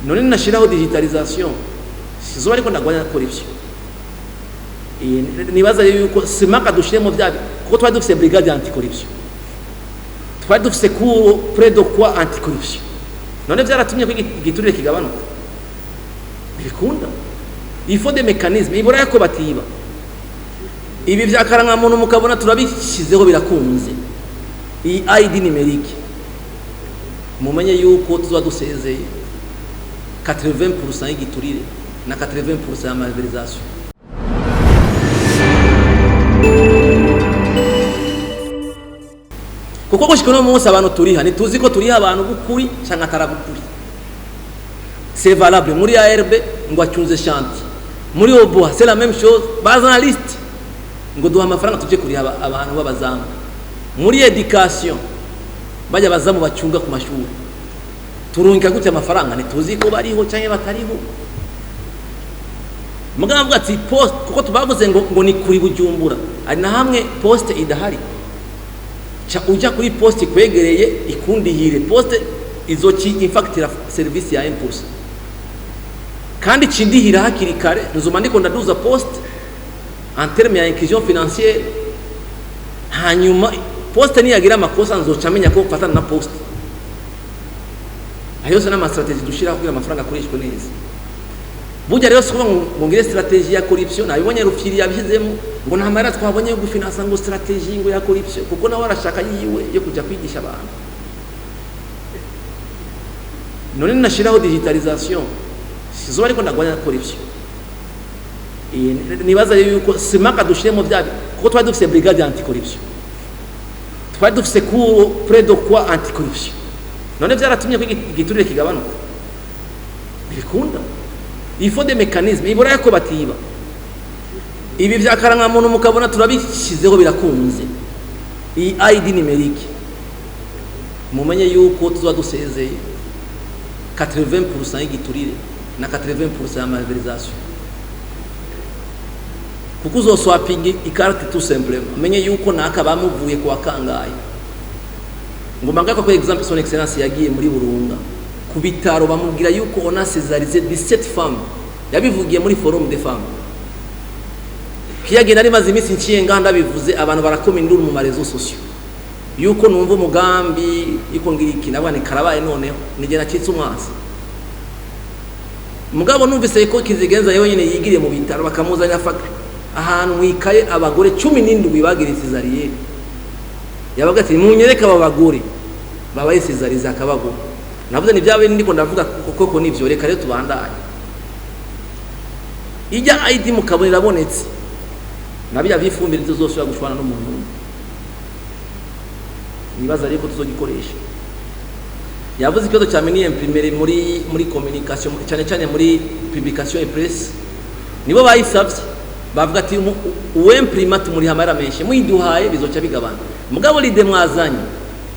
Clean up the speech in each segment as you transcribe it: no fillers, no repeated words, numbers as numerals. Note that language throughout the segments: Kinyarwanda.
none nashiraho digitalisation sizo ariko ndagwanya corruption. Nibaza yuko simaka dushiremo byabi kuko twari dufite brigade anti corruption, twari dufite cour près de quoi anti corruption, none byaratumye ko igiturire kigabanuka bikunda. Il faut des mécanismes ibura yako batiba ibi byakaranga muntu mukabona turabishizeho birakunze. Iyi ID numérique mumenye yuko tuzoba dusezeye 80% y'igiturire na 80% ya malversation. Kuko gushika no munsi abantu turiha ntituzi ko turiha abantu bukuri cyangwa atarabukuri. C'est valable muri ARB ngo acyunze chantier, muri Oboha c'est la même chose, bazana liste ngo duha amafaranga tuje kuriha abantu babazamu. Muri education bajya bazamu bacunga ku mashuri turunga gute amafaranga ntituzi ko bariho cyangwa batariho. Mugamba ati post kuko tubavuze ngo ni kuri Bujumbura ari na hamwe poste idahari cha uja kuri poste kwegereye ikundihire poste izoki infactira service ya 1% kandi cindihira hakiri kare nzuma ndiko ndaduza poste en terme ya inclusion financière. Hanyuma poste ni yagira amakosa nzoca amenya ko fatana na poste ayo sana ma strategie dushira kugira amafaranga akoreshwe neza. Burya rero sikuba ngo ngire strategie ya corruption nabibonye rufiri yabihezemo ngo nta mara twabonye yo gufinansa ngo strategie ngo ya corruption kuko nawe arashaka yiwe yo kujya kwigisha abantu. None nashiraho digitalisation sizo ariko ndagwanya corruption. Nibaza yuko simaka dushiremo byabi kuko twari dufite brigade anti corruption, twari dufite cour près de quoi anti corruption, none byaratumye ko igiturire kigabanuka bikunda. Il faut des mécanismes ibura yako batiba ibi byakaranga muntu mukabona turabishizeho birakunze. Iyi ID numérique mumenye yuko tuzoba dusezeye 80% y'igiturire na 80% ya malversation. Kuko uzoswapinga ikarate tout simplement menye yuko naka bamuvuye kwa kangaye ngo mangaka ko exemple son excellence yagiye muri Burunga ku bitaro bamubwira yuko on a césarisé 17 femmes, yabivugiye muri forum des femmes. Kiyagenda ari maze iminsi nciyenga ndabivuze abantu barakoma induru mu marezo sociaux yuko numva umugambi iko ngiriki nabane karabaye noneho nije nacitse umwasi. Mugabo numvise ko kizigenza yonyine yigiriye mu bitaro bakamuzanya fakra ahantu mwikaye abagore 17 bagira cesarienne. Yabaga ati munyereka aba bagore babaye cesarize akabagura. Navuze ni byawe ndiko ndavuga koko nivyo reka rero tubandanye. Ijya ID mukabonera bonetse nabya bifumbire tuzosubira gushwana n'umuntu. Nibaza reko tuzogikoresha. Yavuze ikibazo cya mini imprimere muri communication cyane cyane muri publication et presse nibo bayisavye bavuga ati uwemprimate muri hamara menshi muyiduhaye bizoca bigabana. Mugabo lide mwazanye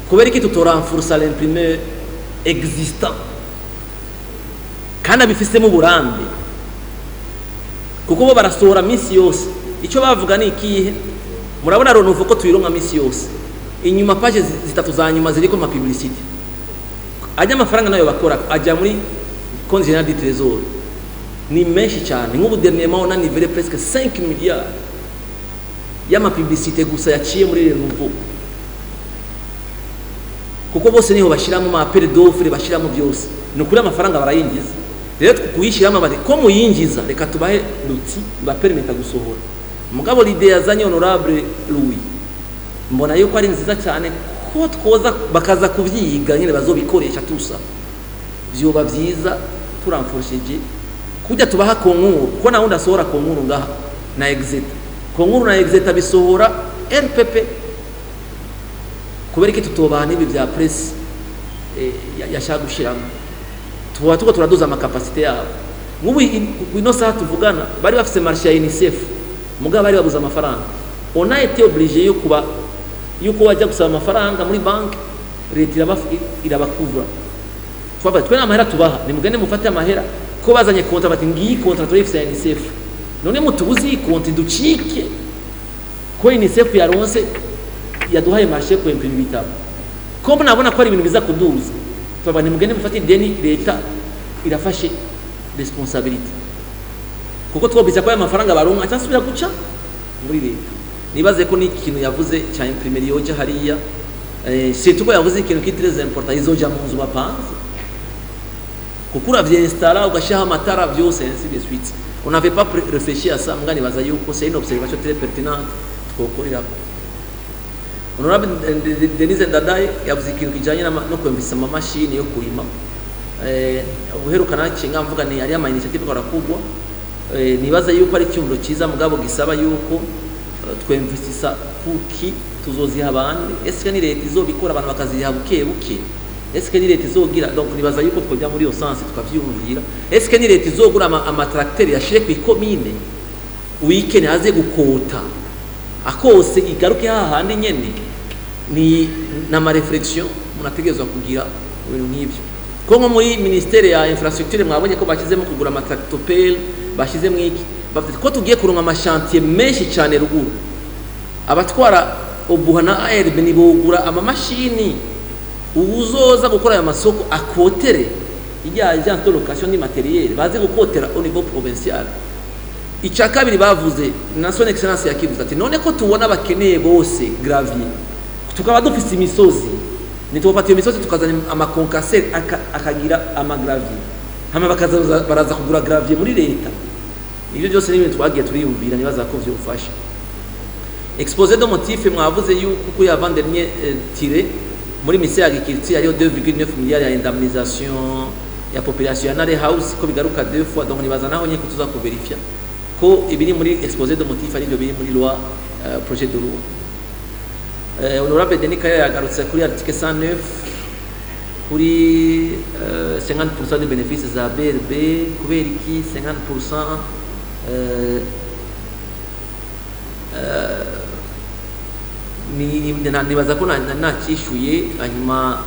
kubera iki tutoranforsa l'imprimeur existant kandi abifisemo uburambe kuko bo barasohora misi yose. Icyo bavuga ni ikihe murabona Ronovo ko tuyironka misi yose inyuma page zitatu za nyuma ziriko ma publicity ajya amafaranga nayo bakora ajya muri compte général du trésor ni menshi cyane. Nk'ubu dernièrement on a nivelé presque 5 milliards y'ama publicité gusa yaciye muri Ronovo kuko bose niho bashiramo ma appel d'offre bashiramo byose nukuri amafaranga barayinjiza. Rero kuyishiramo bari ko muyinjiza reka tubahe l'outil ba permettre gusohora. Mugabo l'idée yazanye honorable Louis mbona yuko ari nziza cyane ko twoza bakaza kuvyiga nyine bazobikoresha tusa byoba byiza turamforsheje kujya tubaha konkuru ko naho ndasohora konkuru ngaha na exit konkuru na exit bisohora RPP kubera iki tutobaha nibi bya press yashaka gushiramo tuba tuko turaduza ama capacité yabo. Nk'ubu ino saha tuvugana bari bafise marché ya UNICEF mugabo bari babuza amafaranga. On a été obligé yuko wajya gusaba amafaranga muri banki leta irabakuvura. Twaba twe n'amahera tubaha ni mugende mufate amahera ko bazanye kontra bati ngiyi kontra turifise ya UNICEF none mutubuzi konti ducike ko UNICEF yaronse yaduhaye marché ko imprimira ibitabo ko nabona ko ari ibintu biza kuduza twaba ni mugende mufate deni leta irafashe responsibility kuko twobitsa ko aya mafaranga baronka atasubira guca muri leta. Nibaze ko ni ikintu yavuze cya imprimerie yoje hariya c'est ko yavuze ikintu qui très important izoja mu nzu bapanze kuko uravye installer ugashaha amatara byose ainsi de suite. On n'avait pas réfléchi à ça, mugani baza yuko c'est une observation très pertinente twokorera. Honorable Denise Ndadaye yavuze ikintu kijanye no kwemvisa ama machine yo kurima. Uherukana kinga mvuga ni ari ama initiative barakugwa. Nibaza yuko ari cyumuro cyiza mugabo gisaba yuko twemvisa kuki tuzoziha abandi. Ese ni leta izobikora abantu bakaziha buke buke. Ese ni leta izogira, donc nibaza yuko twojya muri yo sense tukavyumvira. Ese ni leta izogura ama tracteur yashire ku commune weekend aze gukota akose igaruke hahandi nyene ni na ma reflexion munategezwa kugira ibintu nk'ivyo. Ko nko muri ministere ya infrastructure mwabonye ko bashyizemo kugura ama tractopelle bashyizemo iki bavuze ko tugiye kuronka ama chantier menshi cyane ruguru. Abatwara obuhana ARB ni bogura ama machine uzoza gukora aya masoko akotere ijya agence de location ni matériel baze gukotera au niveau provincial. Icya kabiri bavuze na son excellence yakivuze ati none ko tubona abakeneye bose gravier tukaba dufise imisozi nitubafata iyo misozi tukazana amakonkaseri akagira ama gravier hama bakaza baraza kugura gravier muri leta. Ibyo byose ni ibintu twagiye turiyumvira nibaza ko vyofasha. Exposé de motif mwavuze yuko ko ya dernier tiré muri mise ya agriculture hariho 2,9 milliards ya indemnisation ya population ya Nare House ko bigaruka deux fois, donc nibaza naho nyeko tuza ko verifia ko ibiri muri exposé de motif ari byo biri muri loi projet de loi. Honorable Denis Kaya yagarutse kuri article 109 kuri 50% de bénéfices za BRB kubera iki 50% nibaza ko nakishuye. Hanyuma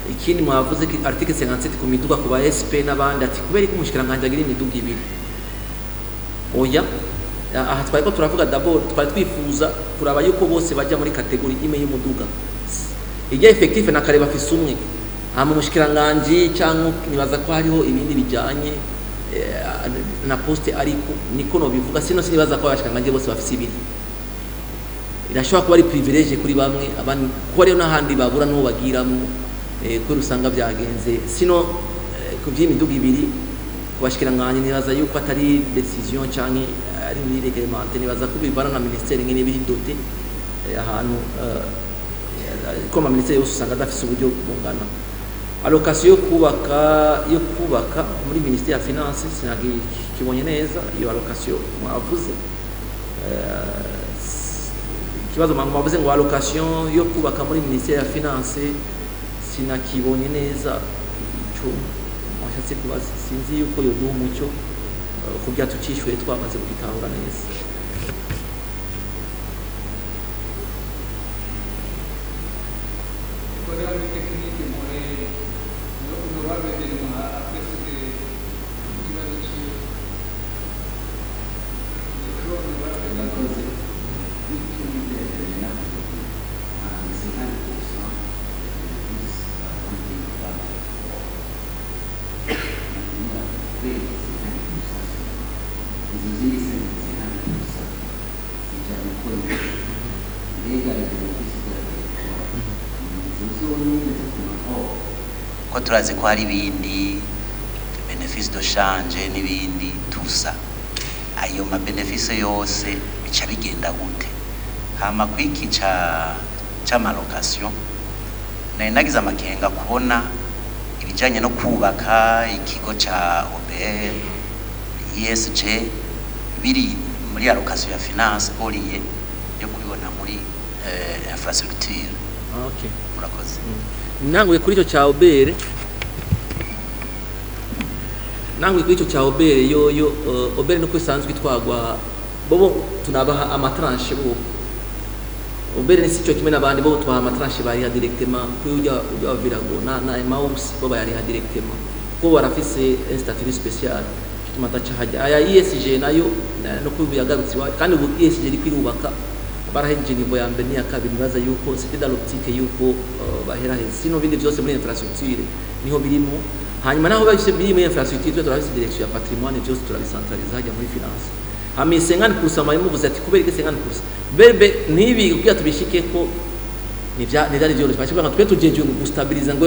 ikindi mwavuze ki article 57 ku miduga ku ba SP n'abandi ati kubera ko umushikiranganje agira imiduga ibiri. Oya aha twari ko turavuga d'abord twari twifuza kuraba yuko bose bajya muri kategori imwe y'umuduga ijya effectif na kareba fisumwe hama umushikiranganje cyangwa nibaza ko hariho ibindi bijanye na poste ariko niko no bivuga sino sinibaza ko abashikiranganje bose bafise ibiri. Irashobora kuba ari privilege kuri bamwe abandi ko rero n'ahandi babura no bagiramo ko rusanga byagenze sino ku by'imiduga ibiri kubashikiranganye nibaza yuko atari decision cyane ari muri reglement nibaza ko bibana na ministère ngene biri doté ahantu ko ma ministère yose usanga dafise uburyo bungana. Allocation yo kubaka muri ministère ya finance sinagi kibonye neza iyo allocation mwavuze kibazo mwavuze ngo allocation yo kubaka muri ministère ya finance sinakibonye neza ico mwashatse kubaza sinzi yuko yo umucyo kugira tucishuye twamaze kubitahura neza. ko turazi ko hari ibindi benefice de change n'ibindi tusa ayo ma benefice yose bica bigenda gute hama kwiki cha malocation nagize amakenga kubona ibijanye no kubaka ikigo cha OBR ESG biri muri allocation ya finance oriye yo kubibona muri infrastructure. Okay, murakoze. Nangwe kuri cyo cha OBR yo OBR nuko isanzwe twagwa bobo tunabaha amatranche bo OBR ni sicho kimwe nabandi bo twaha amatranche bari ya directement kuri ujya virago na Emmaus bo bari ya directement ko barafise statut spécial tumatacha haja aya ESG nayo no kubiyagarutsi kandi ubu ESG rikirubaka barahenje nibo ya mbere ya kabiri baza yuko c'était dans l'optique yuko bahera sino bindi byose muri infrastructure niho birimo hanyuma naho babishe biri muri infrastructure turabise direction ya patrimoine byose turabicentraliza hajya muri finance hama 50% mwarimu vuze ati kubera 50% bebe nibi kugira tubishike ko n'ivyari byo twashobora twe tujeje gustabiliza ngo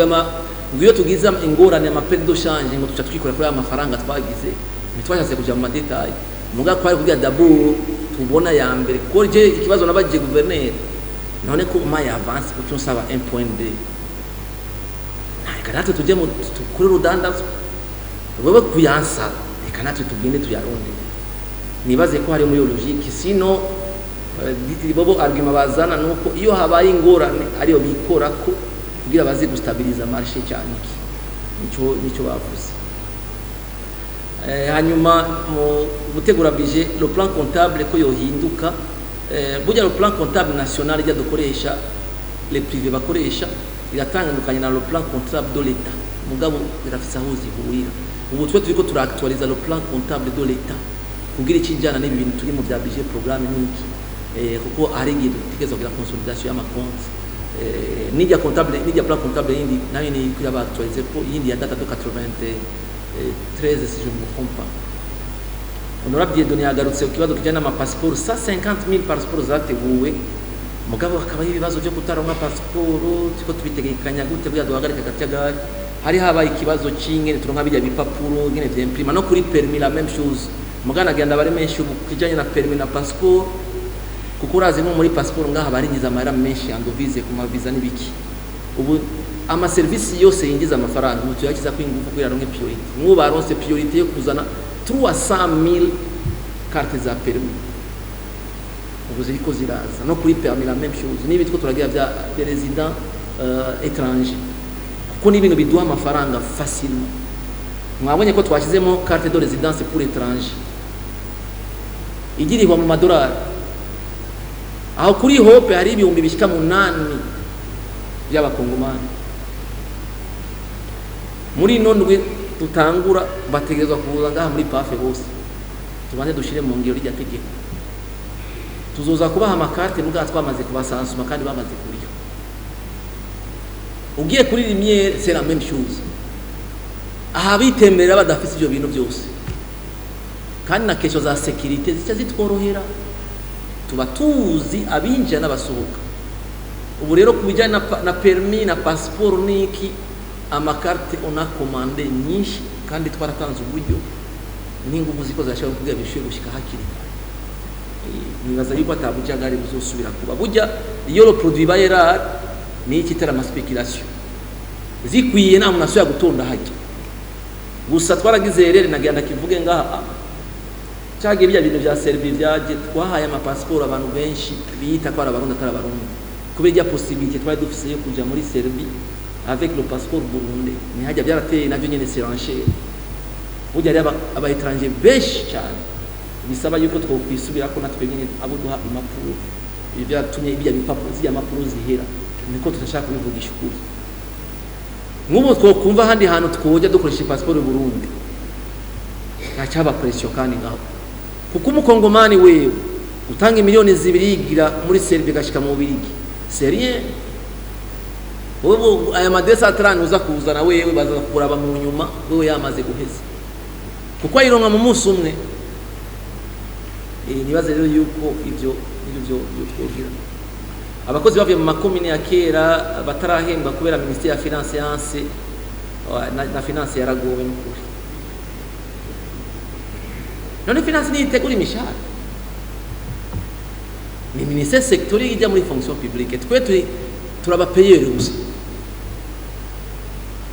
iyo tugize ingorane ama perte de change ngo tuca twikora kuri amafaranga twagize ntitwashatse kuja mu madetail muga kwari kugira d'abord tubona ya mbere ko je ikibazo nabaje gouverneur none ko uma ya avance ko cyonsaba 1.2 kanatwe tujye mu kuri rudandazo wewe kuyansa kanatwe tugende tuyaronde nibaze ko hari muri logique sino bobo argument bazana nuko iyo habaye ingorane ariyo bikora ko kugira bazi gustabiliza marché cyane nico bavuze hanyuma mu gutegura budget le plan comptable ko yohinduka burya le plan comptable national ijya dukoresha les privés bakoresha iratangandukanye na le plan comptable de l'État mugabo birafisa aho zihurira ubu twe turiko turactualiza le plan comptable de l'État kugira ikijana n'ibi bintu turi mu bya budget programme niki kuko ari igihe dutegerezwa kugira consolidation y'amakonti n'ijya comptable n'ijya plan comptable yindi nayo ni kuya actualiser ko yindi ya data de 93 si je ne me trompe pas honorable Dieudonné yagarutse kibazo kijana na passport 150,000 passport zateguwe mugabo akaba ibibazo byo kutaronka passport tiko tubitegekanya gute bya duhagarika katyagari hari habaye ikibazo cy'ingene turonka bijya bipapuro ngene vy'imprima no kuri permis la même chose mugana agenda bare menshi kijanye na permis na passport kuko urazi nko muri passport ngaha baringiza amahera menshi andovize ku maviza n'ibiki ubu ama service yose yingiza amafaranga mutu yakiza kwingufu kugira ronke priority mwo baronse priority yo kuzana 300,000 carte za permis ubu ziriko ziraza no kuri permis la même chose nibi two turagira bya resident étranger kuko ni ibintu biduha amafaranga facilement mwabonye ko twashizemo carte de résidence pour étranger igirihwa mu madolari aho kuri hope hari ibihumbi bishika mu 8 by'abakongomani muri nondwe tutangura bategerezwa kuza ngaha muri pafe bose tubane dushire mu ngiro rya tegeko tuzoza kubaha amakarte muga twamaze kubasansuma kandi bamaze kuriyo ugiye kuri lumière c'est la même chose aha bitemberera badafite ibyo bintu byose kandi na kesho za sécurité zica zitworohera tuba tuzi abinjira n'abasohoka ubu rero kubijyana na permis na passeport niki amakarte ona commande nyinshi kandi twaratanze uburyo n'ingufu ziko zashaka kugira bishuye gushika hakiri nibaza yuko atabujagari buzosubira kuba burya iyo le produit bayera ni ikitera ama speculation zikwiye na umuntu asubira gutonda hajya gusa twaragize rero nagenda kivuge ngaha cyage bya bintu bya service byaje twahaye ama passport abantu benshi biyita ko arabarundi atari abarundi kubera possibilité twari dufise yo kuja muri Serbie avec le passeport burundais ni hajya byarateye navyo nyene serancher burya ari aba étranger benshi cyane bisaba yuko twokwisubira ko natwe nyene abo duha impapuro ibyatumye ibya bipapuro zya mapuro zihera niko tutashaka kubivugisha ukuri nk'ubu twokumva handi hantu twoja dukoresha passport y'u Burundi cyaba pression kandi ngaho kuko umukongomani wewe utanga miliyoni 2 yigira muri Serbie gashika mu Birigi serien ubu aya madesa atrani uza kuzana wewe baza kuraba mu nyuma wewe yamaze guheza kuko ayironka mu munsi umwe nibaze rero yuko ivyo twogira abakozi bavuye mu makomine ya kera batarahembwa kubera ministeri ya finance yanse na finance yaragowe n'ukuri none finance ni itegura imishahara ni ministère sectoriel ijya muri fonction publique twe turaba payeur gusa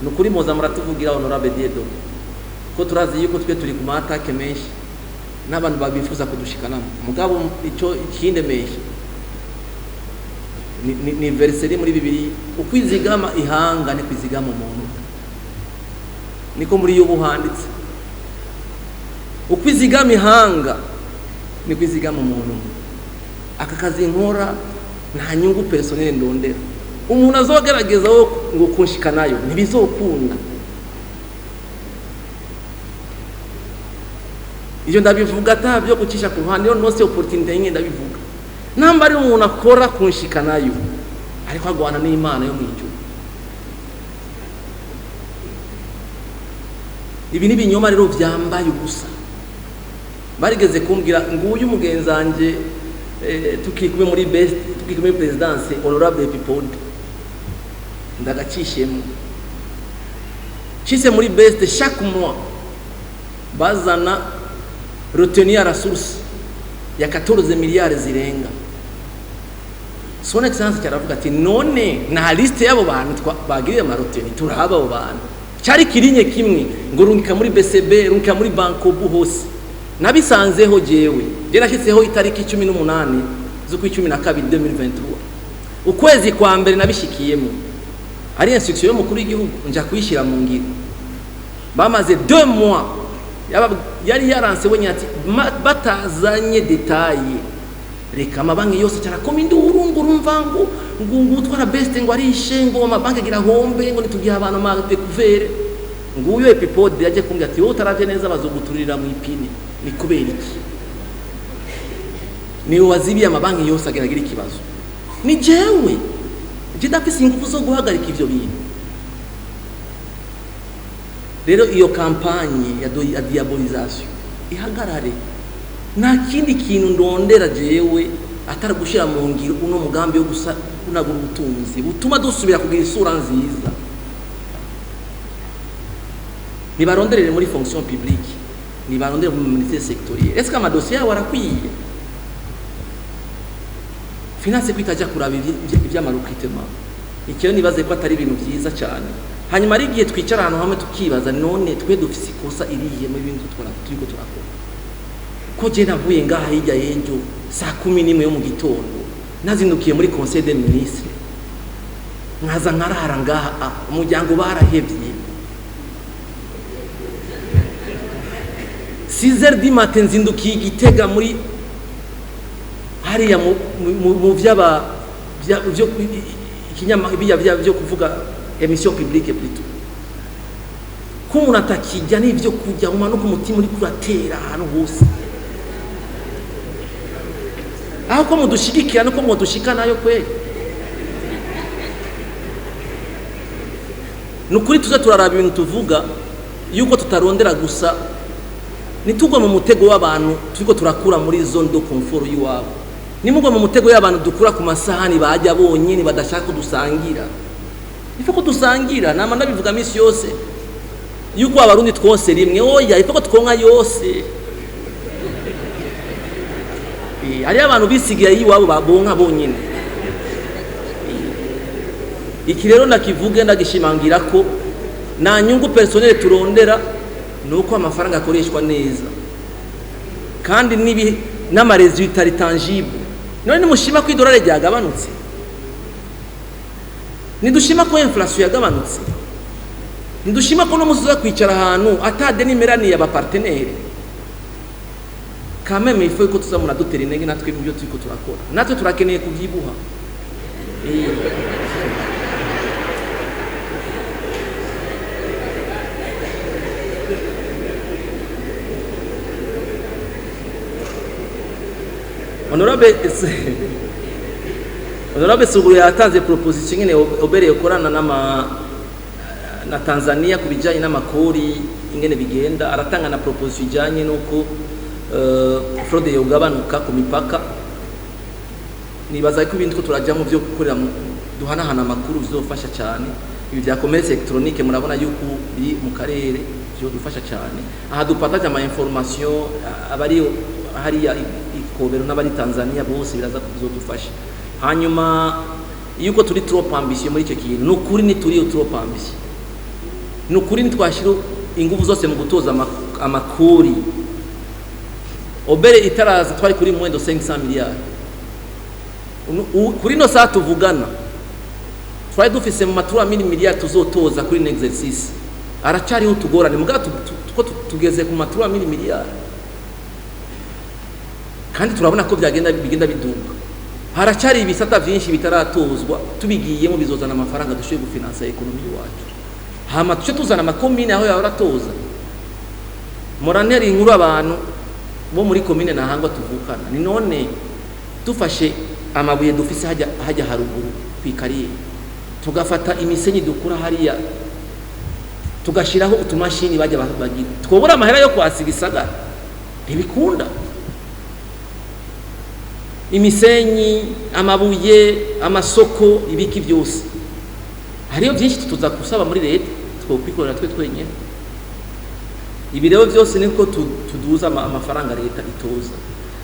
nukuri moza muratuvugira honorable Dieudonné ko turazi yuko twe turi ku matake menshi n'abantu babifuza kudushikana mugabo ico ikinde menshi ni verset muri bibiri ukwizigama ihanga ni kwizigama umuntu niko muri yo buhanditse ukwizigama ihanga ni kwizigama umuntu aka kazi nkora nta nyungu personnel ndondera umuntu azogerageza ngo kunshikanayo ntibizokunda iyo ndabivuga atabyo gucisha ku ruhande no se opportunity nyine ndabivuga namba ari umuntu akora kunshikanayo ariko agwana n'Imana yo mwijuru ibi ni binyoma rero vyambaye ubusa. Barigeze kumbwira nguyu umugenzanje tukikume muri best tukikume presidence honorable people ndagacishemo chise muri best chaque mois bazana retenir la source ya 14 miliyari zirenga. Son excellence cyaravuga ati none na liste yabo bantu bagiriye amaroteni turaba abo bantu cyari kirinye kimwe ngo rungika muri BCB rungika muri banko hose nabisanzeho jewe je nashizeho itariki 18 z'ukwa 12 2023 ukwezi kwa mbere nabishikiyemo ari instruction yo mukuru w'igihugu nja kuyishira mu ngiro bamaze 2 mois yari yaransewe nyati batazanye detail reka amabanki yose cyarakomye ndurunguru mvangu ngungu twara best ngo ari ishengo amabanki gira hombe ngo nitugiye abantu ma découvert nguyo epipode yaje kumbya ati wowe utaravye neza bazoguturira mu ipine ni kubera iki ni wazibiye amabanki yose ageragira ikibazo ni jewe jidafise ingufu zo guhagarika ivyo bintu. Rero iyo kampanye ya diabolisation ihagarare nta kindi kintu ndondera jewe atari gushira mu ngiro uno mugambi wo gusa kunagura ubutunzi butuma dusubira kugira isura nziza. Nibaronderere muri fonction publique nibarondere mu ministère sectoriel est-ce que amadosiye yawe arakwiye finance kwitaja kuraba ivy'amarukitema ikiyo nibaze ko atari ibintu byiza cyane. Hanyuma ari gihe twicara ahantu hamwe tukibaza none twe dufise ikosa iriye mu bintu turiko turakora ko je navuye ngaha hirya y'ejo saa 11 yo mu gitondo nazindukiye muri conseil des ministres nkaza nkarara ngaha umuryango barahevye 6h du matin nzindukiye Gitega muri hariya mu vyaba byo ikinyama byo kuvuga émission publique plutôt ko umuntu atakijya n'ibyo kujya umanuka umutima uri kuratera ahantu hose aho ko mudushigikira no ko mudushika nayo kwe nukuri tuza turaraba ibintu tuvuga yuko tutarondera gusa nitugwa mu mutego w'abantu turiko turakura muri zone de confort yiwabo nimugwa mu mutego y'abantu dukura ku masahani bajya bonyine badashaka dusangira ifo ko dusangira nama nabivuga misi yose yuko abarundi twose rimwe oya ifo ko twonka yose ari abantu bisigiye yiwabo babonka bonyine. Iki rero nakivuge ndagishimangira ko na nyungu personnel turondera nuko amafaranga akoreshwa neza kandi nibi n'amaresultat tangible. None mushima ko idolari ryagabanutse nidushima ko inflation yagabanutse nidushima ko no muzuza kwicara ahantu atade nimerani y'aba partenaire quand même il faut ko tuzamuna dutera intege natwe mu byo turiko turakora natwe turakeneye kubyibuha Honorable Suguru yatanze proposition nyene obereye korana na Tanzania kubijanye n'amakori ingene bigenda aratanga na proposition ijanye nuko fraude yogabanuka ku mipaka. Nibaza ko ibintu turajya mu byo gukorera duhanahana amakuru bizofasha cyane. Ibi bya commerce electronique murabona yuko biri mu karere byo dufasha cyane. Aha dupataje ama information abari hariya ikobero n'abari Tanzania bose biraza kuzodufasha. Hanyuma yuko turi trop ambitieux muri icyo kintu nukuri ni turi trop ambitieux nukuri nitwashira ingufu zose mu gutoza amakori obere itaraza twari kuri mwendo 500 miliyari kuri no saa tuvugana twari dufise mu matura miliyari tuzotoza kuri next exercice aracari utugorane mugato tugeze ku matura miliyari kandi turabona ko bigenda biduga. Haracari ibisata byinshi bitaratozwa tubigiyemo bizozana amafaranga dushoye gufinansa ekonomi yacu. Hama tuce tuzana amakomine aho yaratoza moraneri inkuru abantu bo muri komine nahangwa tuvukana ni none dufashe amabuye dufise hajya haruguru kwikariye tugafata imisenyi dukura hariya tugashiraho utumashini bajya bagira twobura amahera yo kwasiga isagara ntibikunda imisenyi amabuye amasoko ibiki byose hariyo byinshi tuza kusaba muri leta twokwikorera twe twenyene ibi rero byose niko tuduza amafaranga leta itoza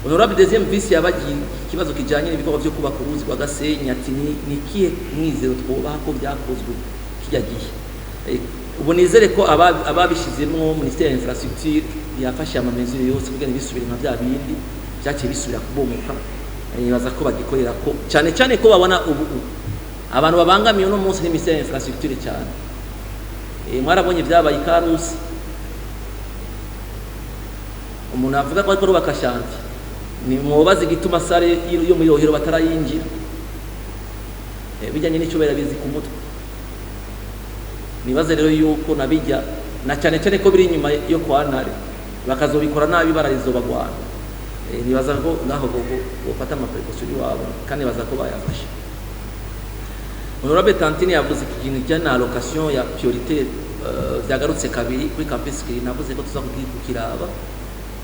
honorable deuxième vice yabagiye ikibazo kijanye n'ibikorwa byo kubaka uruzi rwa Gasenyi ati ni kiye mwizero twobaha ko byakozwe kijya gihe ubu nizere ko ababishizemo ministère y'infrastructure yafashe amamezuro yose kugira bisubire nka bya bindi byaciye bisubira kubomoka nibaza ko bagikorera ko cyane cyane ko babona ubu abantu babangamiye no munsi n'imisenyi infrastructure cyane mwarabonye byabaye Karusi umuntu avuga ko ariko rubaka shanti ni mwobazi gituma sare yo muri Rohero batarayinjira bijyanye n'icyo berabizi ku mutwe nibaze rero yuko nabijya na cyane cyane ko biri inyuma yo kwantare bakazobikora nabi bararizo bagwana nibaza ko naho gufata amaprecaution wabo kandi baza ko bayafashe Honorable Tantine yavuze ikintu cyane allocation ya priorité byagarutse kabiri kuri campus navuze ko tuza kukiraba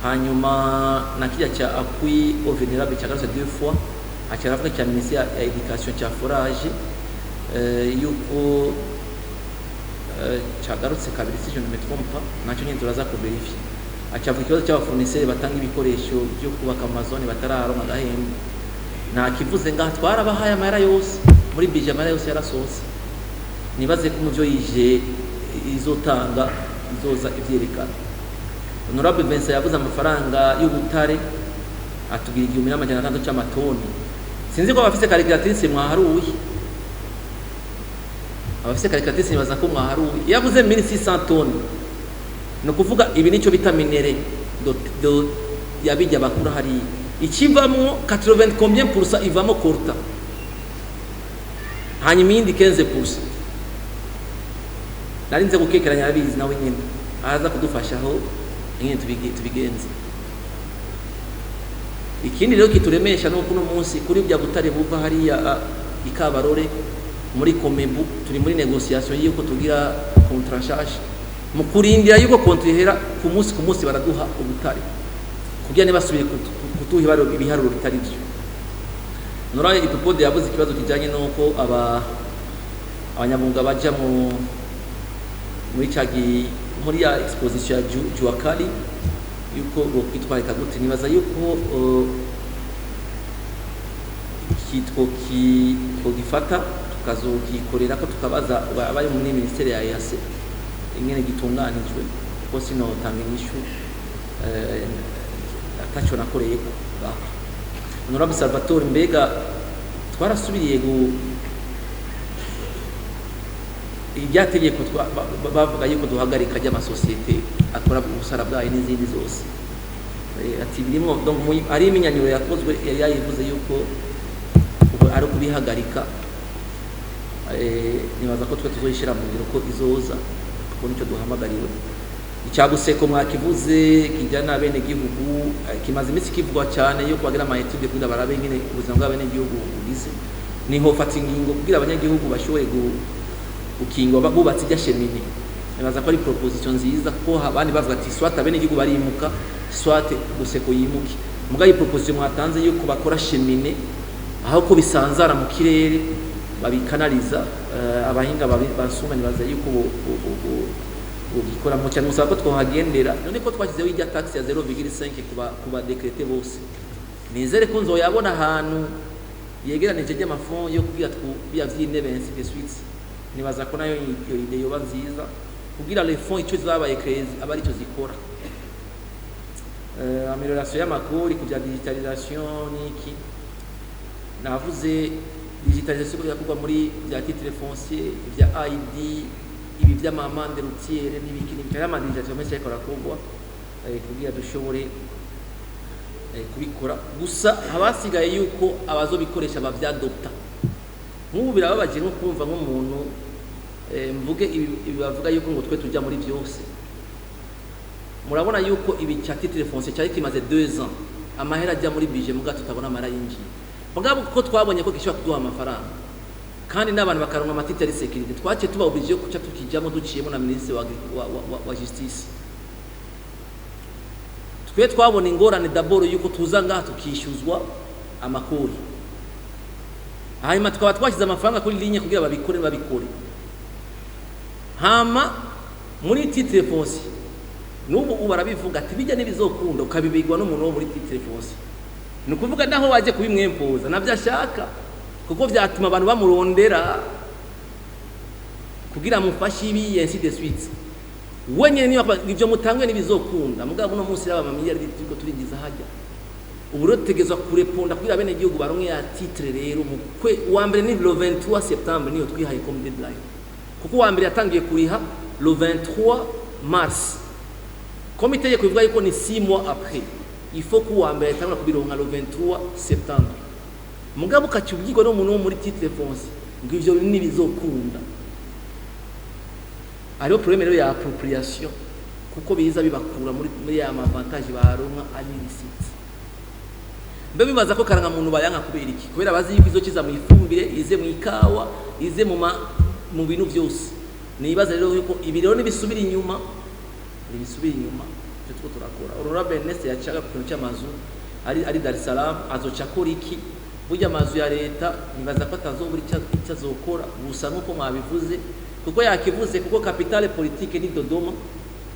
hanyuma nakijya cya appui au vulnérable cyagarutse deux fois akiravuga cya ministère ya education cya forage yuko cyagarutse kabiri si je ne me trompe pas nacyo nyine turaza ku verify acavuga ikibazo cy'abafournisseurs batanga ibikoresho byo kubaka amazone batararonka gahembe nta kivuze ngaha twarabahaye amahera yose muri budget amahera yose yarasose nibaze ko muvyo yije izotanga izoza ivyerekana Honorable Vincent yavuze amafaranga y'ubutare atubwira 1600 cy'amatoni sinzi ko abafise calculatrice mwaharuye abafise calculatrice nibaza ko mwaharuye yavuze 1600 toni no kuvuga ibi nico bita minere do yabijya bakura hari ikivamo 80 combien pour ça ivamo korta hanyuma indi 15% narinze gukekeranya abizi nawe nyine aza kudufasha aho nyine tubigenze ikindi rero kituremesha no kuno munsi kuri bya butare buva hariya ikabarore muri Komebu turi muri negotiation y'uko tugira contrat charge mu kurindira yuko konti ihera ku munsi baraduha ubutare kugira ne basubiye kutuha ibiharuro bitari byo Nora ipopode yavuze ikibazo kijanye nuko abanyabunga baja muri cagi muri ya exposition ya Juakali yuko bokwitwarika gute nibaza yuko kitwo gifata tukazokikorera ko tukabaza abari muri ministère ya EAC ingene gitunganijwe ko sino tanga inyishu atacho nakoreye ko Honorable Salvatore mbega twarasubiriye ibyategeko bavuga yuko duhagarika ry'amasosiyete akora ubusara bwayo n'izindi zose ati birimo donc ari iminyanyuro yakozwe yari yayivuze yuko ari kubihagarika nibaza ko twe tuzoyishira mu biro ko izoza ko nicyo duhamagariwe icyaguseko mwakivuze kijyana bene gihugu kimaze iminsi kivugwa cyane yo kwagira ama etude kugira barabe nyine ubuzima bw'abene gihugu bugize niho fata ingingo kugira abanyagihugu bashoboye gukingwa bubatse ibyashemine nibaza ko ari proposition nziza ko abandi bavuga ati swat abene gihugu barimuka swat guseko yimuke mugaye proposition mwatanze yuko bakora shemine aho ko bisanzara mu kirere babikanaliza abahinga basuma nibaza yuko ubikora mu cyane musaba ko twahagendera none ko twashyizeho ijya tax ya 0,5 kuba decrete bose nizere ko nzoyabona ahantu yegeranije ry'amafond yo kugira tubya vy'intebe de suite nibaza ko nayo iyo ide yoba nziza kugira les fonds icyo zabaye crazy abari cyo zikora amélioration y'amakuru kujya digitalisation niki navuze digitalisation yakorwa muri bya titre foncier bya ID ibi by'amamande routiere n'ibikini by'amadijation menshi yakora kugwa kugira dushobore kubikora gusa abasigaye yuko abazobikoresha bavyadopta nk'ubu birababaje no kumva nk'umuntu mvuge ibi bavuga yuko ngo twe tujya muri byose murabona yuko ibi cya titre foncier cyari kimaze 2 ans amahera ajya muri budget muga tutabona amara yinjiye mugabo ko twabonye ko gishobora kuduha amafaranga kandi n'abantu bakaronka amatiti ari security twace tuba obligé kuca tuzobijamo duciyemo na ministre wa justice. Twe twabona ingorane d'abord yuko tuza ngaha tukishuzwa amakuru, hanyuma tukaba twashyize amafaranga kuri linye kugira babikore. Hama muri titre foncier nubu ubarabivuga ati bijya n'ibizokunda ukabibigwa n'umuntu wo muri titre foncier, ni ukuvuga naho waje kubimwempoza nabyo ashaka, kuko byatuma abantu bamurondera kugira mufashe ibi ainsi de suite. Wenye niyo ibyo mutangwe n'ibizokunda mugabo no munsi y'aba mamiliyari bitiko turingiza hajya uburo tegezwa kureponda kugira bene igihugu baronke ya titre. Rero mu kwe wa mbere ni le 23 septembre niyo twihaye comme deadline, kuko wa mbere yatangiye kuriha le 23 mars. Komite ye kuvuga yuko ni 6 mois après, il faut ko wa mbere yatangura kubironka le 23 septembre. Mugabo kacyubyigo no muntu wo muri titre foncier ngo ivyo n'ibizokunda. Ariyo problème rero ya appropriation, kuko biza bibakura muri ya avantage baronka ari licite. Mbe bibaza ko karanga muntu bayanka kubera iki? Kubera bazi yuko izokiza mu ifumbire, ize mu ikawa, ize mu bintu byose. Nibaza rero yuko ibirero nibisubira inyuma, cyo two turakora. Honorable Ernest yacaga ku cyamazu ari Dar es Salaam, azoca kora iki? Burya amazu ya leta nibaza ko atazobura icyo azokora, gusa nuko mwabivuze, kuko yakivuze kuko capitale politique ni Dodoma,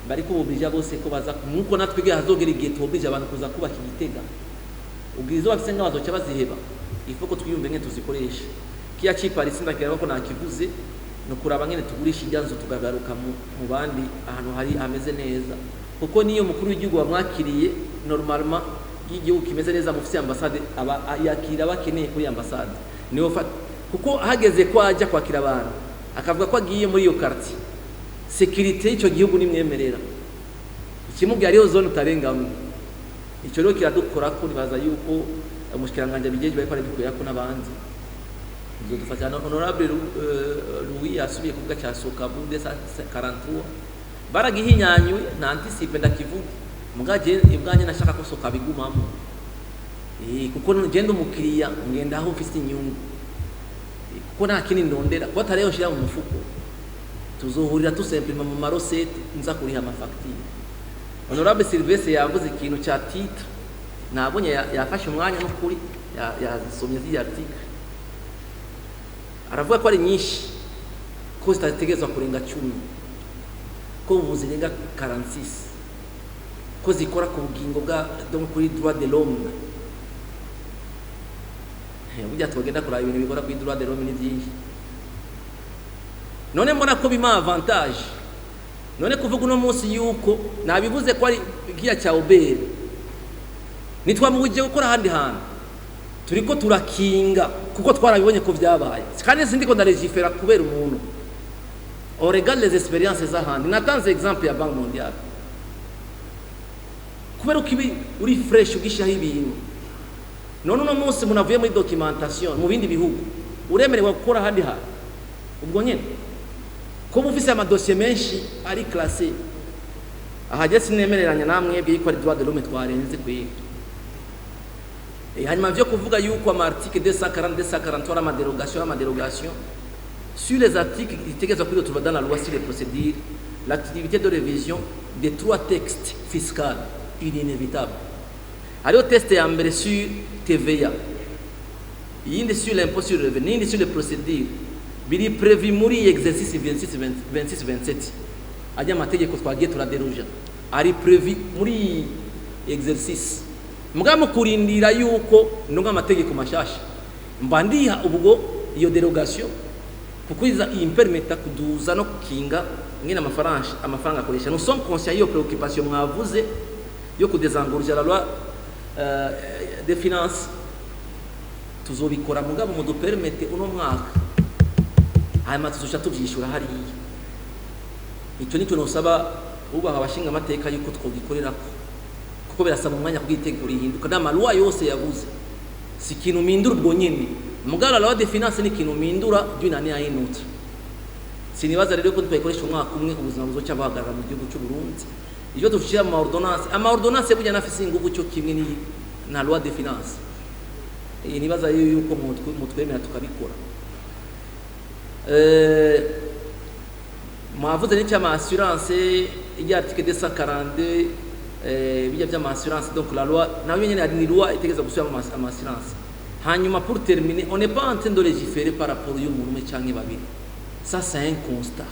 bari ko bobija bose ko baza nuko natwe gihe hazogera igihe tubobija abantu kuza kubaka Igitega. Ubwizo bafise ngabazoca baziheba, ifo ko twiyumve nke tuzikoresha. Kiya Paris ndakira ko nakivuze no kuraba ngene tugurisha ijyanzo tugagaruka mu bandi ahantu hari ameze neza, kuko niyo mukuru w'igihugu bamwakiriye normalement y'igihugu kimeze neza mufise ambassade aba yakira bakeneye kuri ambassade niyo kuko hageze ko ajya kwakira abantu akavuga ko agiye muri iyo quartier sécurité ico gihugu nimwemerera ikimubwiye ariyo zone utarengamo. Ico rero kiradukora ko nibaza yuko umushikiranganje bigeje bari bikuye ko nabandi nzodufatana. Honorable Louis yasubiye kuvuga cya Sokabu de 43 baragihinyanywe na anticipe ndakivuga mugaje ibwanye nashaka ko Sokabu igumamo kuko ngende umukiriya ngenda aho mfite inyungu, kuko nta kindi ndondera ko atareyo shira mu mufuko, tuzohurira tusemplima mu marosete nza kuriha amafacture. Honorable Sylvestre yavuze ikintu cya titre, nabonye yafashe umwanya no kuri yazisomye zi article, aravuga ko ari nyinshi ko zitategezwa kurenga 10, ko buzirenga 46, ko zikora ku bugingo bwa donc kuri droit de l'homme. Burya tugenda kuraba ibintu bikora kuri droit de l'homme ni byinshi. None mbona ko bima avantage, none kuvuga uno munsi yuko nabivuze ko ari giya cya obere nitwamubuje gukora handi hantu turiko turakinga kuko twarabibonye ko byabaye, kandi sindi ko ndarejifera kubera umuntu. On regarde les expériences z'ahandi. Natanze exemple ya Banque Mondiale, kubera ko ibi uri fresh ugishaho ibintu. None uno munsi munavuye muri documentation mu bindi bihugu uremerewe gukora handi hantu ubwo nyene ko mufise amadosiye menshi ari classé. Ahajye sinemereranya namwe biko ari droit de l'homme twarenze kwiga. Hanyuma byo kuvuga yuko ama article 240 243 amadérogation sur les articles itegezwa kuri tuba dans la loi sur les procédures, l'activité de révision des 3 textes fiscaux il est inévitable. Alors test ya mbere sur TVA, yindi sur l'impôt sur le revenu, yindi sur les procédures biri prévu muri exercice 26-27 ajya amategeko twagiye turaderuja ari prévu muri exercice. Mugamo kurindira yuko ndonga amategeko mashasha mbandiha ubwo iyo derogation kuko iza impermeta kuduza no kukinga ngene amafaranga akoresha. Nous sommes conscients iyo préoccupation mwavuze yo kudezangurja la loi des finances, tuzobikora mugabo mudupermete uno mwaka hanyuma tuzosha tuvyishura hariya. Icyo nicyo nosaba ubaha abashinga amateka yuko twogikorera kuko birasaba umwanya kugitegura ihinduka. Nama loi yose yavuze si kintu mindura ubwo nyine, mugabo la loi des finances ni kintu mindura d'une année à une autre. Sinibaza rero ko twayikoresha umwaka umwe ubuzima buzoca bahagarara mu gihugu cy'u Burundi. Iyo dufishira ama ordonnance burya nafise ingufu cyo kimwe ni na loi des finances. Nibaza yuko mutwemera tukabikora. mwavuze n'icyama assurance ijya article 242 bijya by'ama assurance donc la loi nayo nyene ari ni loi itegeza gusubira ama assurance. Hanyuma pour terminer, on n'est pas en train de légiférer par rapport y'umuntu umwe canke babiri. Ça c'est un constat.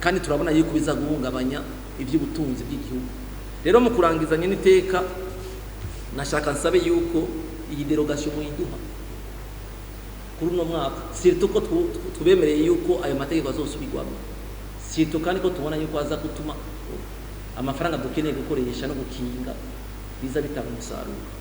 Kandi turabona yuko biza guhungabanya iby'ubutunzi bw'igihugu. Rero mu kurangizanya n'iteka nashaka nsabe yuko iyi derogation muyiduha kuri no mwaka surtout ko tubemereye yuko ayo mategeko azosubirwamo, surtout kandi ko tubona yuko aza gutuma amafaranga dukeneye gukoresha no gukinga biza bitanga umusaruro.